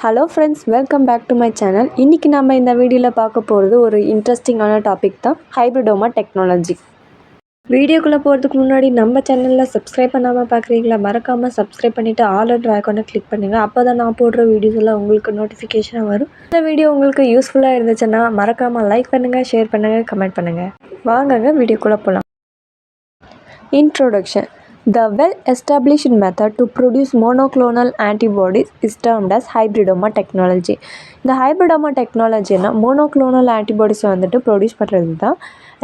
Hello friends, welcome back to my channel. இன்றைக்கி நம்ம இந்த வீடியோவில் பார்க்க போகிறது ஒரு இன்ட்ரெஸ்டிங்கான டாபிக் தான், ஹைப்ரிடோமா டெக்னாலஜி. வீடியோக்குள்ளே போகிறதுக்கு முன்னாடி நம்ம சேனலில் சப்ஸ்கிரைப் பண்ணாமல் பார்க்குறீங்களா? மறக்காமல் சப்ஸ்கிரைப் பண்ணிவிட்டு ஆல் அண்ட் ஐகானை கிளிக் பண்ணுங்கள். அப்போ தான் நான் போடுற வீடியோஸ் எல்லாம் உங்களுக்கு நோட்டிஃபிகேஷனாக வரும். இந்த வீடியோ உங்களுக்கு யூஸ்ஃபுல்லாக இருந்துச்சுன்னா மறக்காமல் லைக் பண்ணுங்கள், ஷேர் பண்ணுங்கள், கமெண்ட் பண்ணுங்கள். வாங்கங்க வீடியோக்குள்ளே போகலாம். Introduction. The well-established method to produce monoclonal antibodies is termed as hybridoma technology. இந்த hybridoma technology monoclonal antibodies வந்துட்டு ப்ரொடியூஸ் பண்ணுறது தான்.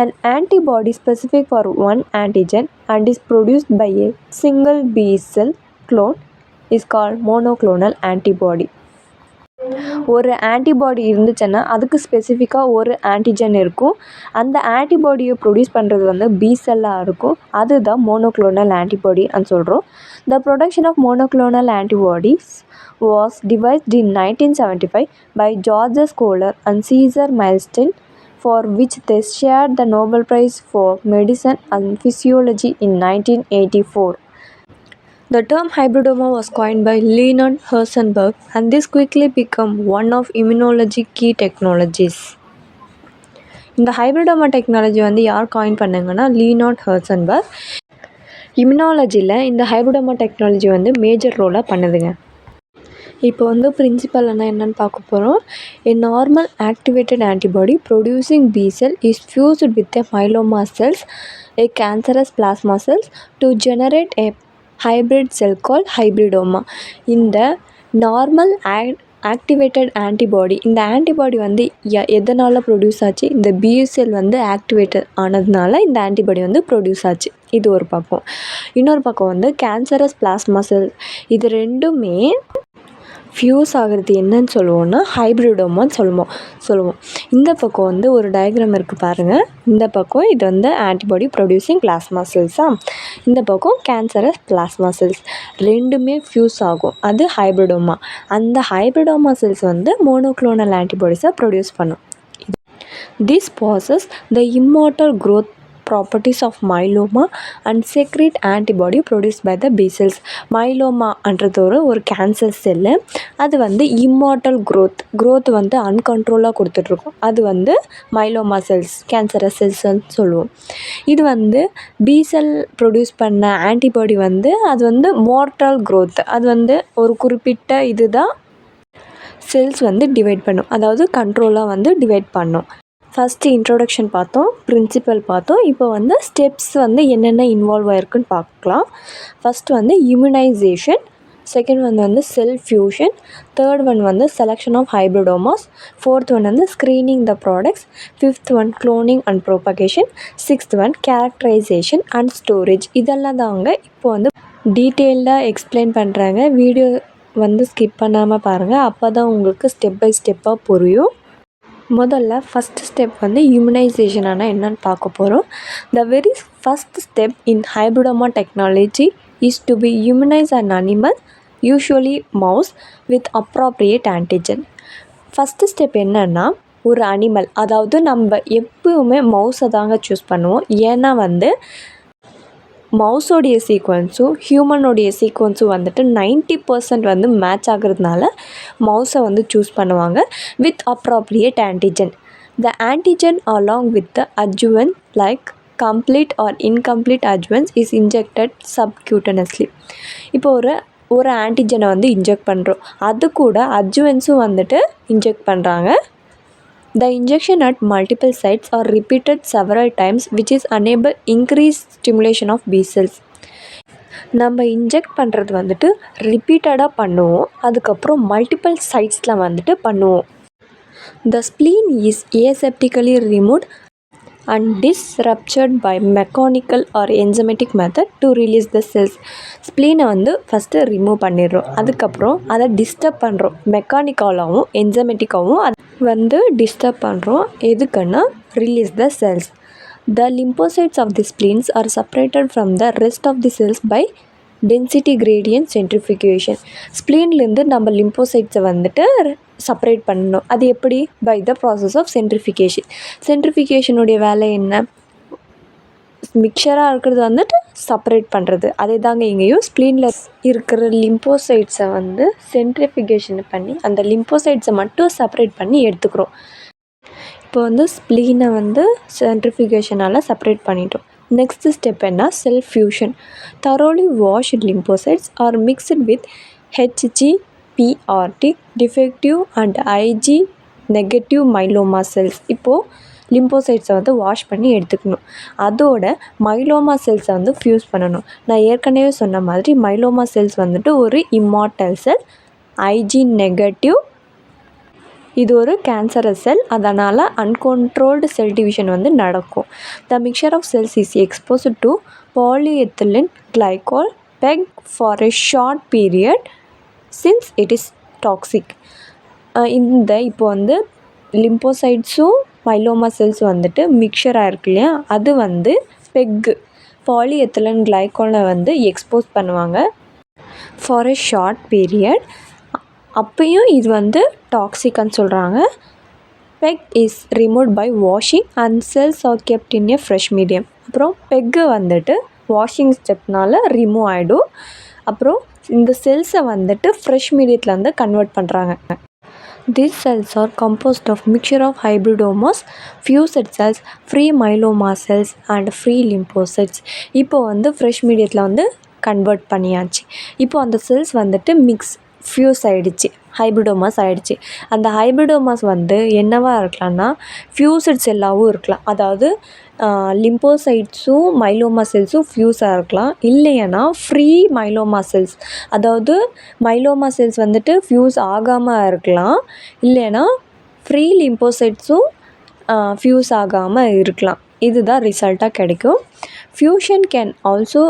An antibody specific for one antigen and is produced by a single B cell clone is called monoclonal antibody. ஒரு antibody இருந்துச்சுன்னா அதுக்கு ஸ்பெசிஃபிக்காக ஒரு antigen இருக்கும். அந்த ஆன்டிபாடியை ப்ரொடியூஸ் பண்ணுறது வந்து பி செல்லாக இருக்கும். அதுதான் மோனோக்ளோனல் ஆன்டிபாடி అని சொல்கிறோம். The production of monoclonal antibodies was devised in 1975 by Köhler and Cesar Milstein, for which they shared the Nobel Prize for Medicine and Physiology in 1984. The term hybridoma was coined by Leonard Herzenberg, and this quickly became one of immunology key technologies. இந்த hybridoma technology வந்து யார் coin பண்ணாங்கன்னா Leonard ஹெர்சன்பர்க். இம்யூனாலஜியில் இந்த hybridoma technology வந்து major ரோலாக பண்ணுதுங்க. இப்போ வந்து principal என்னென்னு பார்க்க போகிறோம். A normal activated antibody producing B cell is fused with a myeloma cells, a cancerous plasma cells, to generate a hybrid cell called hybridoma. இந்த நார்மல் ஆக்டிவேட்டட் ஆன்டிபாடி, இந்த antibody வந்து எதனால் ப்ரொடியூஸ் ஆச்சு? இந்த பி செல் வந்து ஆக்டிவேட்டட் ஆனதுனால இந்த antibody வந்து ப்ரொடியூஸ் ஆச்சு. இது ஒரு பக்கம். இன்னொரு பக்கம் வந்து கேன்சரஸ் பிளாஸ்மா செல், இது ரெண்டுமே ஃபியூஸ் ஆகிறது என்னன்னு சொல்லுவோம்னா ஹைப்ரிடோமான்னு சொல்லுவோம். இந்த பக்கம் வந்து ஒரு டயக்ராம் இருக்குது பாருங்கள். இந்த பக்கம் இது வந்து ஆன்டிபாடி ப்ரொடியூசிங் பிளாஸ்மா செல்ஸாக, இந்த பக்கம் கேன்சரஸ் பிளாஸ்மா செல்ஸ், ரெண்டுமே ஃபியூஸ் ஆகும். அது ஹைப்ரிடோமா. அந்த ஹைப்ரிடோமா செல்ஸ் வந்து மோனோக்ளோனல் ஆன்டிபாடிஸை ப்ரொடியூஸ் பண்ணும். This possess the immortal growth properties of myeloma and secrete antibody produced by the B cells. myeloma அன்றது ஒரு கேன்சர் செல்லு. அது வந்து இம்மார்டல் growth வந்து அன்கண்ட்ரோலாக கொடுத்துட்ருக்கோம். அது வந்து myeloma செல்ஸ், கேன்சரஸ் செல்ஸ்ன்னு சொல்லுவோம். இது வந்து பி செல் ப்ரொடியூஸ் பண்ண ஆன்டிபாடி வந்து அது வந்து மார்டல் growth, அது வந்து ஒரு குறிப்பிட்ட இதுதான் செல்ஸ் வந்து டிவைட் பண்ணும், அதாவது கண்ட்ரோலாக வந்து டிவைட் பண்ணும். ஃபஸ்ட்டு இன்ட்ரோடக்ஷன் பார்த்தோம், பிரின்சிபல் பார்த்தோம். இப்போ வந்து ஸ்டெப்ஸ் வந்து என்னென்ன இன்வால்வ் ஆகிருக்குன்னு பார்க்கலாம். ஃபஸ்ட் வந்து இம்யூனைசேஷன், செகண்ட் ஒன் வந்து செல் ஃபியூஷன், தேர்ட் ஒன் வந்து selection of hybridomas, fourth one வந்து screening the products, fifth one cloning and propagation, sixth one characterisation and storage. இதெல்லாம் தாங்க இப்போ வந்து டீட்டெயில்டாக எக்ஸ்பிளைன் பண்ணுறாங்க. வீடியோ வந்து ஸ்கிப் பண்ணாமல் பாருங்கள், அப்போ தான் உங்களுக்கு ஸ்டெப் பை ஸ்டெப்பாக புரியும். முதல்ல ஃபஸ்ட் ஸ்டெப் வந்து இம்யூனைசேஷன் ஆனால் என்னன்னு பார்க்க போகிறோம். The very first step in hybridoma technology is to be immunise an animal, usually mouse, with appropriate antigen. First step என்னன்னா, ஒரு அனிமல், அதாவது நம்ம எப்பவுமே மவுஸை தாங்க சூஸ் பண்ணுவோம். ஏன்னா வந்து மவுஸோடைய சீக்வன்ஸும் ஹியூமனோடைய சீக்வன்ஸும் வந்துட்டு 90% வந்து மேட்ச் ஆகிறதுனால மவுஸை வந்து சூஸ் பண்ணுவாங்க with appropriate antigen. The antigen along with the adjuvant like complete or incomplete adjuvants is injected subcutaneously. இப்போ ஒரு ஆன்டிஜனை வந்து இன்ஜெக்ட் பண்ணுறோம், அது கூட adjuvants வந்துட்டு இன்ஜெக்ட் பண்ணுறாங்க. The injection at multiple sites are repeated several times, which is enable increased stimulation of B cells. நம்ம inject பண்ணுறது வந்துட்டு ரிப்பீட்டடாக பண்ணுவோம், அதுக்கப்புறம் மல்டிபிள் சைட்ஸில் வந்துட்டு பண்ணுவோம். The spleen is aseptically removed and disrupted by mechanical or enzymatic method to release the cells. ஸ்ப்ளீனை வந்து first remove பண்ணிடுறோம், அதுக்கப்புறம் அதை டிஸ்டர்ப் பண்ணுறோம், மெக்கானிக்கலாகவும் என்சமெட்டிக்காகவும் அது வந்து டிஸ்டர்ப் பண்ணுறோம். எதுக்குன்னா release the cells. The lymphocytes of the spleens are separated from the rest of the cells by density gradient centrifugation. ஸ்ப்ளீன்லேருந்து நம்ம லிம்போசைட்ஸை வந்துட்டு செப்பரேட் பண்ணணும். அது எப்படி? By the process of centrifugation. சென்ட்ரிஃபிகேஷனுடைய வேலை என்ன? மிக்சராக இருக்கிறது வந்துட்டு செப்பரேட் பண்ணுறது. அதே தாங்க இங்கேயும் ஸ்ப்ளீனில் இருக்கிற லிம்போசைட்ஸை வந்து சென்ட்ரிஃபிகேஷன் பண்ணி அந்த லிம்போசைட்ஸை மட்டும் செப்பரேட் பண்ணி எடுத்துக்கிறோம். இப்போ வந்து ஸ்ப்ளீனை வந்து சென்ட்ரிஃபிகேஷனால் செப்பரேட் பண்ணிட்டோம். நெக்ஸ்ட் ஸ்டெப் என்ன? செல் fusion. thoroughly washed lymphocytes are mixed with HGPRT defective and IG negative myeloma cells. இப்போது லிம்போசைட்ஸை வந்து வாஷ் பண்ணி எடுத்துக்கணும். அதோட மைலோமா செல்ஸை வந்து ஃபியூஸ் பண்ணணும். நான் ஏற்கனவே சொன்ன மாதிரி மைலோமா செல்ஸ் வந்துட்டு ஒரு இம்மார்டல் செல், ஐஜி நெகட்டிவ், இது ஒரு கேன்சரஸ் செல். அதனால் அன்கண்ட்ரோல்டு செல் டிவிஷன் வந்து நடக்கும். The mixture of cells is exposed to polyethylene glycol PEG for a short period since it is toxic. இந்த இப்போ வந்து லிம்போசைட்ஸும் மைலோமா செல்ஸ் வந்துட்டு மிக்சராக இருக்கு இல்லையா, அது வந்து பெக்கு பாலிஎத்திலன் கிளைகாலை வந்து எக்ஸ்போஸ் பண்ணுவாங்க ஃபார் எ ஷார்ட் பீரியட். அப்பையும் இது வந்து டாக்ஸிக்னு சொல்கிறாங்க. PEG is removed by washing and cells are kept in a fresh medium. அப்புறம் பெக்கு வந்துட்டு வாஷிங் ஸ்டெப்னால் ரிமூவ் ஆகிடும். அப்புறம் இந்த செல்ஸை வந்துட்டு ஃப்ரெஷ் மீடியத்தில் வந்து கன்வெர்ட் பண்ணுறாங்க. These cells are composed of mixture of hybridomas, fused cells, free myeloma cells and free lymphocytes. இப்போ வந்து ஃப்ரெஷ் மீடியத்தில் வந்து கன்வெர்ட் பண்ணியாச்சு. இப்போ அந்த செல்ஸ் வந்துட்டு ஃபியூஸ் ஆகிடுச்சு, ஹைப்ரிடோமாஸ் ஆகிடுச்சு. அந்த ஹைப்ரிடோமாஸ் வந்து என்னவாக இருக்கலாம்னா ஃபியூஸ்ட் செல்லாகவும் இருக்கலாம். அதாவது லிம்போசைட்ஸும் மைலோமா செல்ஸும் ஃபியூஸாக இருக்கலாம். இல்லைன்னா ஃப்ரீ மைலோமா செல்ஸ், அதாவது மைலோமா செல்ஸ் வந்துட்டு ஃபியூஸ் ஆகாமல் இருக்கலாம். இல்லைன்னா ஃப்ரீ லிம்போசைட்ஸும் ஃபியூஸ் ஆகாமல் இருக்கலாம். இதுதான் ரிசல்ட்டாக கிடைக்கும். Fusion can also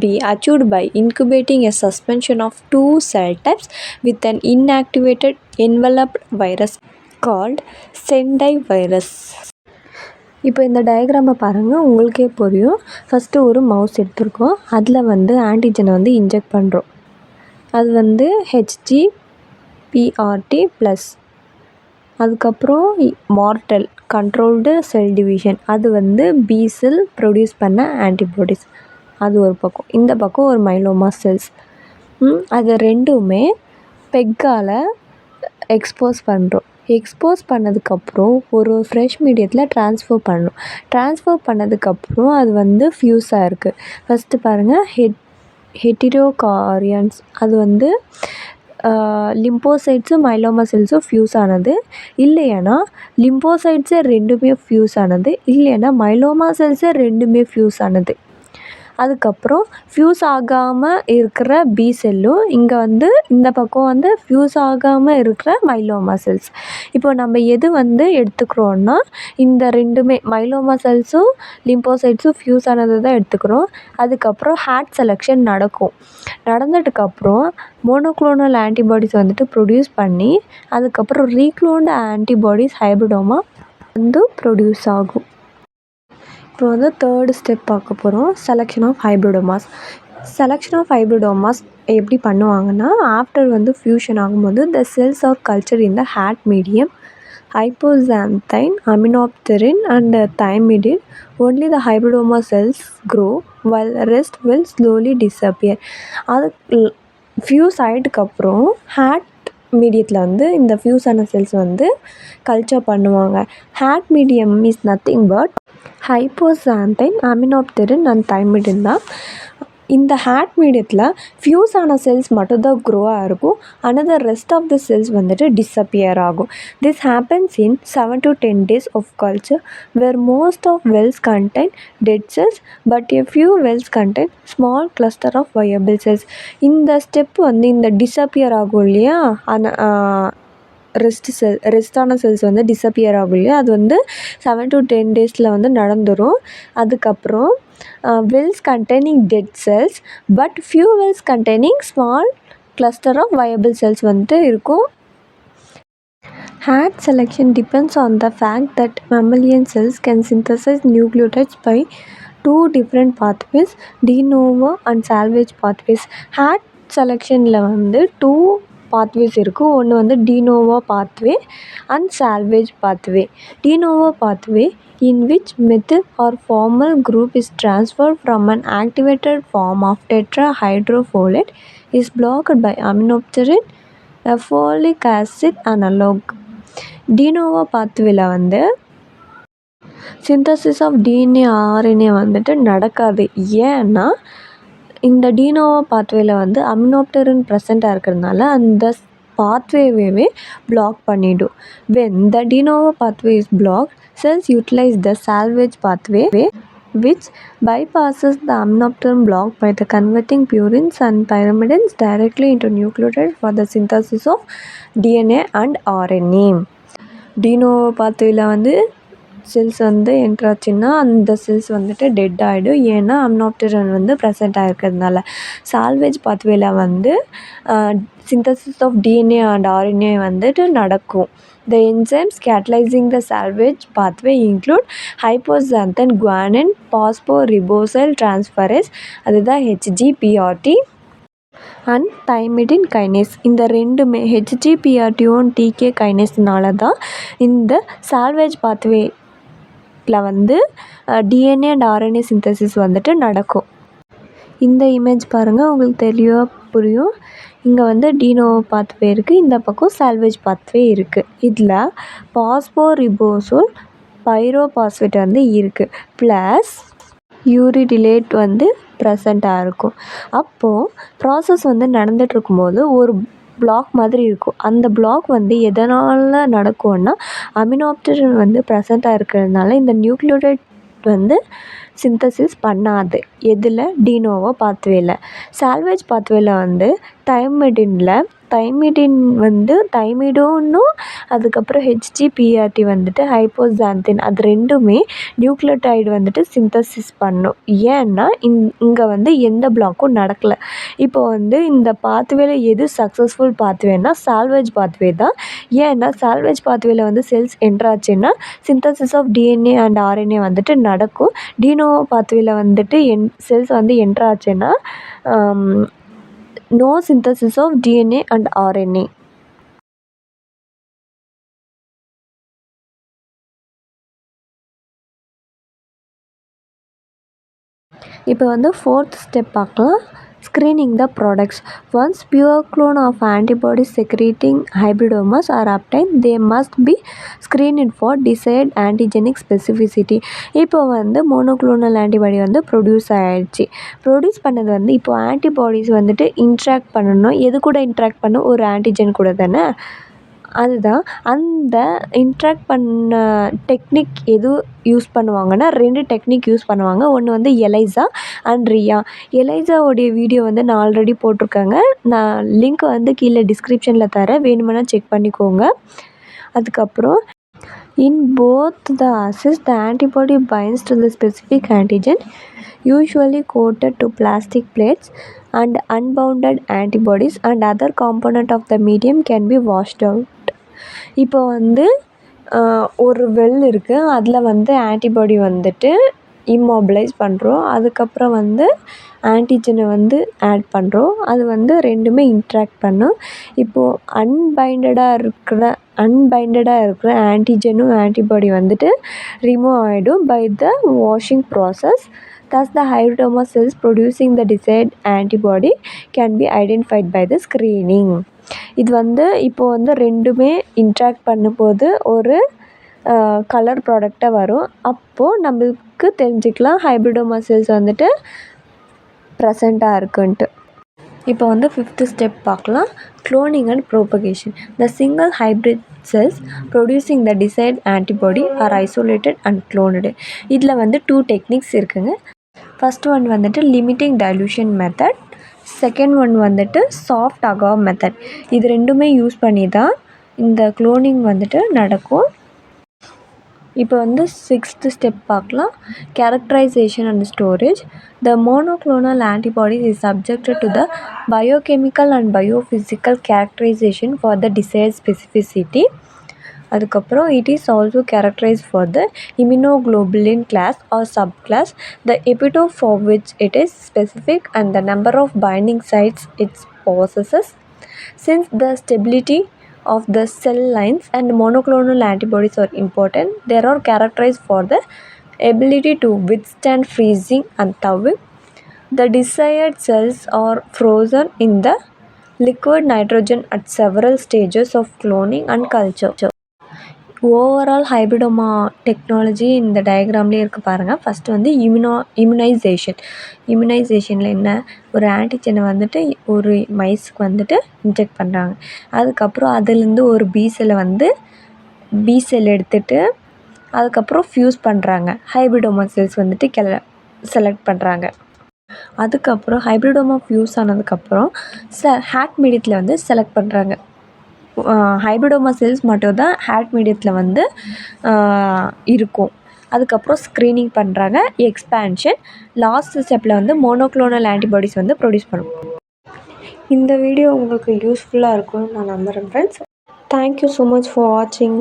be achieved by incubating a suspension of two cell types with an inactivated enveloped virus called Sendai virus. இப்போ இந்த டயக்ராமை பாருங்கள், உங்களுக்கே புரியும். ஃபஸ்ட்டு ஒரு மவுஸ் எடுத்துருக்கோம். அதில் வந்து ஆன்டிஜனை வந்து இன்ஜெக்ட் பண்ணுறோம். அது வந்து HGPRT ப்ளஸ். அதுக்கப்புறம் மார்டல் கண்ட்ரோல்டு செல் டிவிஷன், அது வந்து பி செல் ப்ரொடியூஸ் பண்ண ஆன்டிபாடிஸ். அது ஒரு பக்கம். இந்த பக்கம் ஒரு மைலோமா செல்ஸ். அது ரெண்டுமே பெக்கால் எக்ஸ்போஸ் பண்ணுறோம். எக்ஸ்போஸ் பண்ணதுக்கப்புறம் ஒரு ஃப்ரெஷ் மீடியத்தில் ட்ரான்ஸ்ஃபர் பண்ணணும். ட்ரான்ஸ்ஃபர் பண்ணதுக்கப்புறம் அது வந்து ஃபியூஸாக இருக்குது. ஃபஸ்ட்டு பாருங்கள், ஹெட்டிரோகாரியன்ஸ், அது வந்து லிம்போசைட்ஸும் மைலோமா செல்ஸும் ஃபியூஸ் ஆனது. இல்லைன்னா லிம்போசைட்ஸே ரெண்டுமே ஃபியூஸ் ஆனது. இல்லைன்னா மைலோமா செல்ஸே ரெண்டுமே ஃபியூஸ் ஆனது. அதுக்கப்புறம் ஃபியூஸ் ஆகாமல் இருக்கிற பி செல்லும், இங்கே வந்து இந்த பக்கம் வந்து ஃபியூஸ் ஆகாமல் இருக்கிற மைலோமா செல்ஸ். இப்போ நம்ம எது வந்து எடுத்துக்கிறோன்னா இந்த ரெண்டுமே மைலோமா செல்ஸும் லிம்போசைட்ஸும் ஃபியூஸ் ஆனது தான் எடுத்துக்கிறோம். அதுக்கப்புறம் ஹேட் செலெக்ஷன் நடக்கும். நடந்ததுக்கப்புறம் மோனோக்ளோனல் ஆன்டிபாடிஸ் வந்துட்டு ப்ரொடியூஸ் பண்ணி அதுக்கப்புறம் ரீக்ளோன்டு ஆன்டிபாடிஸ் ஹைப்ரிடோமா வந்து ப்ரொடியூஸ் ஆகும். இப்போ வந்து தேர்டு ஸ்டெப் பார்க்க போகிறோம், selection of hybridomas. Selection of hybridomas எப்படி பண்ணுவாங்கன்னா, ஆஃப்டர் வந்து ஃபியூஷன் ஆகும்போது the cells are culture in the HAT medium, hypoxanthine, aminopterin and thymidine. Only the hybridoma cells grow while rest will slowly disappear. அது fuse ஆகிட்டுக்கப்புறம் HAT மீடியத்தில் வந்து இந்த fuse ஆன செல்ஸ் வந்து கல்ச்சர் பண்ணுவாங்க. Had medium is nothing but hypoxanthine, aminopterin and thymidine தான். இந்த ஹேட் மீடியத்தில் ஃபியூஸ் ஆன செல்ஸ் மட்டும்தான் க்ரோவாக இருக்கும். another rest of the cells வந்துட்டு டிஸப்பியர் ஆகும். this happens in 7 to 10 days of culture where most of wells contain dead cells but a few wells contain small cluster of viable cells. இந்த step வந்து இந்த disappear ஆகும் இல்லையா, ரெஸ்டான cells வந்து disappear ஆகும் இல்லையா, அது வந்து 7 to 10 days வந்து நடந்துடும். அதுக்கப்புறம் wells containing dead cells but few wells containing small cluster of viable cells வந்துட்டு இருக்கும். Hat selection depends on the fact that mammalian cells can synthesize nucleotides by two different pathways, de novo and salvage pathways. Hat செலெக்ஷனில் வந்து 2 pathways இருக்குது. ஒன்று வந்து de novo pathway and salvage pathway. De novo pathway in which methyl or formal group is transferred from an activated form of tetrahydrofolate is blocked by aminopterin, a folic acid analog. De novo பாத்வேல வந்து synthesis of DNA RNA வந்துட்டு நடக்காது. ஏன்னா இந்த de novo பாத்வேல வந்து அமினோப்டரின் ப்ரெசண்ட்டாக இருக்கிறதுனால அந்த பாத்வேவே black பண்ணிடும். when the de novo pathway is blocked, cells utilize the salvage pathway which bypasses the aminopterin block by the converting purines and pyrimidines directly into nucleotides for the synthesis of DNA and RNA. de novo pathwayல வந்து cells வந்து என்ட்ராச்சுன்னா அந்த cells வந்துட்டு dead ஆகிடும். ஏன்னா அம்னாப்டரன் வந்து present ஆகிருக்கிறதுனால. Salvage பாத்வேல வந்து synthesis of DNA and RNA வந்துட்டு நடக்கும். The enzymes catalyzing the salvage pathway include hypoxanthine guanine phosphoribosyl transferase, அதுதான் HGPRT, அண்ட் தைமிடின் கைனேஸ். இந்த ரெண்டுமே HGPRT1 TK கைனேஸ்னால தான் இந்த சால்வேஜ் பாத்வேல வந்து டிஎன்ஏ அண்ட் ஆர்என்ஏ சிந்தசிஸ் வந்துட்டு நடக்கும். இந்த இமேஜ் பாருங்கள், உங்களுக்கு தெளிவாக புரியும். இங்கே வந்து டினோவோ பாத்வே இருக்குது, இந்த பக்கம் சால்வேஜ் பாத்வே இருக்குது. இதில் பாஸ்போரிபோசோல் பைரோபாஸ்பேட் வந்து இருக்குது, ப்ளஸ் யூரிடிலேட் வந்து ப்ரெசண்ட்டாக இருக்கும். அப்போது ப்ராசஸ் வந்து நடந்துகிட்டு இருக்கும்போது ஒரு பிளாக் மாதிரி இருக்கும். அந்த பிளாக் வந்து எதனால் நடக்கும்னா அமினோப்டரின் வந்து ப்ரெசண்ட்டாக இருக்கிறதுனால இந்த நியூக்ளியோடைட் வந்து சிந்தசிஸ் பண்ணாது. எதில்? டினோவோ பாத்வேல. சால்வேஜ் பாத்வேல வந்து தைமிடின் வந்து தைமிடோன்னும் அதுக்கப்புறம் HGPRT வந்துட்டு ஹைப்போசாந்தின், அது ரெண்டுமே நியூக்ளியோடைடு வந்துட்டு சிந்தசிஸ் பண்ணும். ஏன்னா இங்கே வந்து எந்த பிளாக்கும் நடக்கலை. இப்போ வந்து இந்த பாத்வேல எது சக்ஸஸ்ஃபுல் பாத்வேனா சால்வேஜ் பாத்வே தான். ஏன்னா சால்வேஜ் பாத்வேல வந்து செல்ஸ் என்ட்ராச்சுன்னா synthesis of DNA and RNA வந்துட்டு நடக்கும். டினோவோ பாத்வேல வந்துட்டு செல்ஸ் வந்து என்ட்ராச்சுன்னா no synthesis of DNA and RNA. இப்போ வந்து ஃபோர்த் ஸ்டெப் பார்க்கலாம். Screening the products. Once pure clone of antibodies secreting hybridomas are obtained, they must be screened for desired antigenic specificity. இப்போ வந்து monoclonal antibody வந்து produce ஆகிடுச்சு. Produce பண்ணது வந்து இப்போ ஆன்டிபாடிஸ் வந்துட்டு இன்ட்ராக்ட் பண்ணணும். எது கூட இன்ட்ராக்ட் பண்ணும்? ஒரு ஆன்டிஜன் கூட தானே. அதுதான் அந்த இன்ட்ராக்ட் பண்ண டெக்னிக் எது யூஸ் பண்ணுவாங்கன்னா 2 டெக்னிக் யூஸ் பண்ணுவாங்க. ஒன்று வந்து எலைசா அண்ட் ரியா. எலைசாவோடைய வீடியோ வந்து நான் ஆல்ரெடி போட்டிருக்கேங்க. நான் லிங்க் வந்து கீழே டிஸ்கிரிப்ஷனில் தரேன், வேணுமென்னா செக் பண்ணிக்கோங்க. அதுக்கப்புறம் in both the assays the antibody binds to the specific antigen, usually coated to plastic plates, and unbounded antibodies and other component of the medium can be washed out. இப்போ வந்து ஒரு well இருக்குது, அதில் வந்து antibody வந்துட்டு இம்மொபிலைஸ் பண்ணுறோம். அதுக்கப்புறம் வந்து ஆன்டிஜனை வந்து ஆட் பண்ணுறோம். அது வந்து ரெண்டுமே இன்ட்ராக்ட் பண்ணும். இப்போது அன்பைண்டடாக இருக்கிற ஆன்டிஜனும் ஆன்டிபாடி வந்துட்டு ரிமூவ் ஆகிடும் by the washing process. Thus the hybridoma cells producing the desired antibody can be identified by the screening. இது வந்து இப்போ வந்து ரெண்டுமே இன்ட்ராக்ட் பண்ணும்போது ஒரு கலர் ப்ராடக்டாக வரும். அப்போது நம்மளுக்கு தெரிஞ்சுக்கலாம் ஹைப்ரிடோமா செல்ஸ் வந்துட்டு ப்ரெசண்ட்டாக இருக்குன்ட்டு. இப்போ வந்து ஃபிஃப்த் ஸ்டெப் பார்க்கலாம். cloning and propagation. The single hybrid cells producing the desired antibody are isolated and cloned. இதில் வந்து 2 டெக்னிக்ஸ் இருக்குங்க. ஃபர்ஸ்ட் ஒன் வந்துட்டு limiting dilution method, second one வந்துட்டு சாஃப்ட் அகாவ் மெத்தட். இது ரெண்டுமே யூஸ் பண்ணி தான் இந்த க்ளோனிங் வந்துட்டு நடக்கும். இப்போ வந்து 6th ஸ்டெப் பார்க்கலாம். Characterisation and storage. The monoclonal antibodies is subjected to the biochemical and biophysical characterization for the desired specificity. அதுக்கப்புறம் it is also characterized for the immunoglobulin class or subclass, the epitope for which it is specific and the number of binding sites it possesses. Since the stability of the cell lines and monoclonal antibodies are important, they are characterized for the ability to withstand freezing and thawing. The desired cells are frozen in the liquid nitrogen at several stages of cloning and culture. Overall hybridoma technology இந்த டயக்ராம்லேயே இருக்குது பாருங்கள். First வந்து இம்யூனைசேஷனில் என்ன, ஒரு ஆன்டிஜனை வந்துட்டு ஒரு மைஸுக்கு வந்துட்டு இன்ஜெக்ட் பண்ணுறாங்க. அதுக்கப்புறம் அதுலேருந்து ஒரு பி செல் எடுத்துகிட்டு அதுக்கப்புறம் ஃப்யூஸ் பண்ணுறாங்க. ஹைப்ரிடோமா செல்ஸ் வந்துட்டு செலக்ட் பண்ணுறாங்க. அதுக்கப்புறம் ஹைப்ரிடோமா ஃப்யூஸ் ஆனதுக்கப்புறம் ஹேட் மீடியத்தில் வந்து செலக்ட் பண்ணுறாங்க. ஹைப்ரிடோமா செல்ஸ் மட்டும் தான் ஹேட் மீடியத்தில் வந்து இருக்கும். அதுக்கப்புறம் ஸ்க்ரீனிங் பண்ணுறாங்க, எக்ஸ்பேன்ஷன், லாஸ்ட் ஸ்டெப்பில் வந்து மோனோக்ளோனல் ஆன்டிபாடிஸ் வந்து ப்ரொடியூஸ் பண்ணும். இந்த வீடியோ உங்களுக்கு யூஸ்ஃபுல்லாக இருக்கும்னு நான் நம்புகிறேன் friends. Thank you so much for வாட்சிங்.